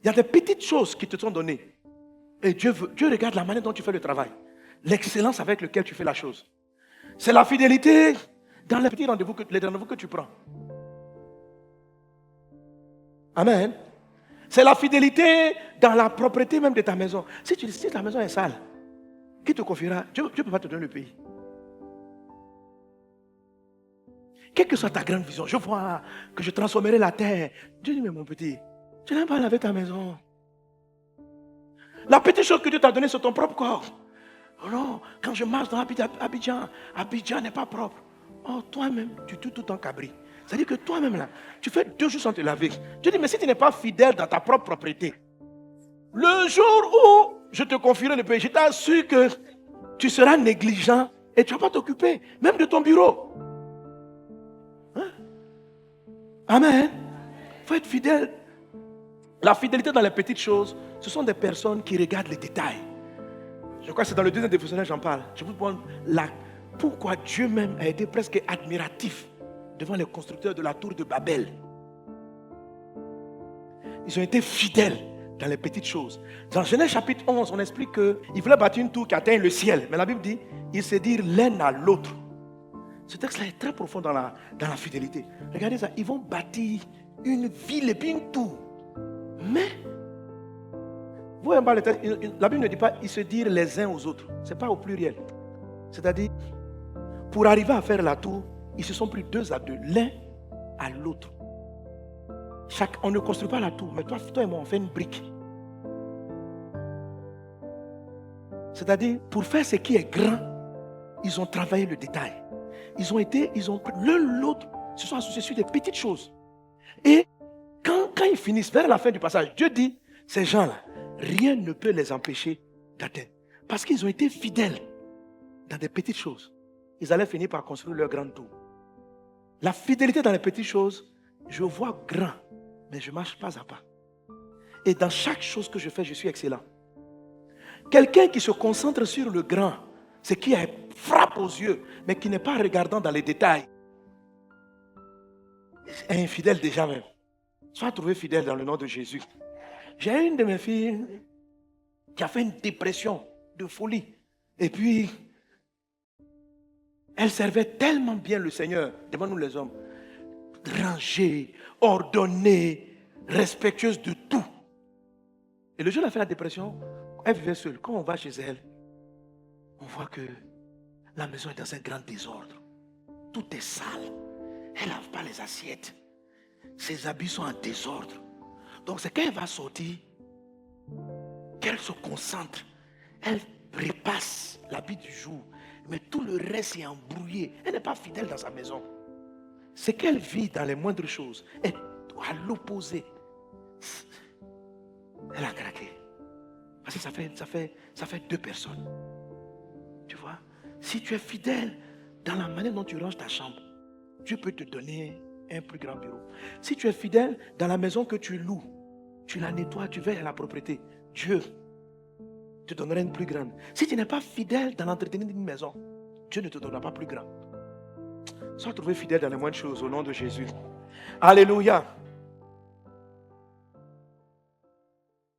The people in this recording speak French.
Il y a des petites choses qui te sont données. Et Dieu regarde la manière dont tu fais le travail. L'excellence avec laquelle tu fais la chose. C'est la fidélité dans les petits rendez-vous que tu prends. Amen. C'est la fidélité dans la propreté même de ta maison. Si ta maison est sale, qui te confiera? Dieu ne peut pas te donner le pays. Quelle que soit ta grande vision, je vois que je transformerai la terre. Dieu dit, mais mon petit, tu n'as pas lavé ta maison. La petite chose que Dieu t'a donnée, c'est ton propre corps. Oh non, quand je marche dans Abidjan n'est pas propre. Oh, toi-même, tu tues tout en cabri. C'est-à-dire que toi-même là, tu fais 2 jours sans te laver. Dieu dit, mais si tu n'es pas fidèle dans ta propre propriété, le jour où je te confierai le pays, je t'assure que tu seras négligent et tu ne vas pas t'occuper, même de ton bureau. Hein? Amen. Il faut être fidèle. La fidélité dans les petites choses, ce sont des personnes qui regardent les détails. Je crois que c'est dans le deuxième dévotionnel j'en parle. Je vous demande pourquoi Dieu même a été presque admiratif devant les constructeurs de la tour de Babel. Ils ont été fidèles dans les petites choses. Dans Genèse chapitre 11, on explique qu'ils voulaient bâtir une tour qui atteigne le ciel. Mais la Bible dit, ils se dirent l'un à l'autre. Ce texte-là est très profond dans la fidélité. Regardez ça, ils vont bâtir une ville et puis une tour. Mais, vous voyez, la Bible ne dit pas ils se dirent les uns aux autres. Ce n'est pas au pluriel. C'est-à-dire, pour arriver à faire la tour, ils se sont pris 2 à 2, l'un à l'autre. On ne construit pas la tour, mais toi et moi, on fait une brique. C'est-à-dire, pour faire ce qui est grand, ils ont travaillé le détail. Ils ont l'un l'autre, se sont associés sur des petites choses. Et quand ils finissent vers la fin du passage, Dieu dit, ces gens-là, rien ne peut les empêcher d'atteindre. Parce qu'ils ont été fidèles dans des petites choses. Ils allaient finir par construire leur grande tour. La fidélité dans les petites choses, je vois grand, mais je marche pas à pas. Et dans chaque chose que je fais, je suis excellent. Quelqu'un qui se concentre sur le grand, ce qui frappe aux yeux, mais qui n'est pas regardant dans les détails, est infidèle déjà même. Sois trouvé fidèle dans le nom de Jésus. J'ai une de mes filles qui a fait une dépression de folie. Et puis, elle servait tellement bien le Seigneur devant nous les hommes. Rangée, ordonnée, respectueuse de tout. Et le jour où elle a fait la dépression, elle vivait seule. Quand on va chez elle, on voit que la maison est dans un grand désordre. Tout est sale. Elle ne lave pas les assiettes. Ses habits sont en désordre. Donc c'est quand elle va sortir qu'elle se concentre. Elle repasse l'habit du jour. Mais tout le reste est embrouillé. Elle n'est pas fidèle dans sa maison. Ce qu'elle vit dans les moindres choses est à l'opposé. Elle a craqué. Parce que ça fait 2 personnes. Tu vois? Si tu es fidèle dans la manière dont tu ranges ta chambre, Dieu peut te donner un plus grand bureau. Si tu es fidèle dans la maison que tu loues, tu la nettoies, tu veilles à la propreté, Dieu te donnera une plus grande. Si tu n'es pas fidèle dans l'entretien d'une maison, Dieu ne te donnera pas plus grand. Sois trouvé fidèle dans les moindres choses au nom de Jésus. Alléluia.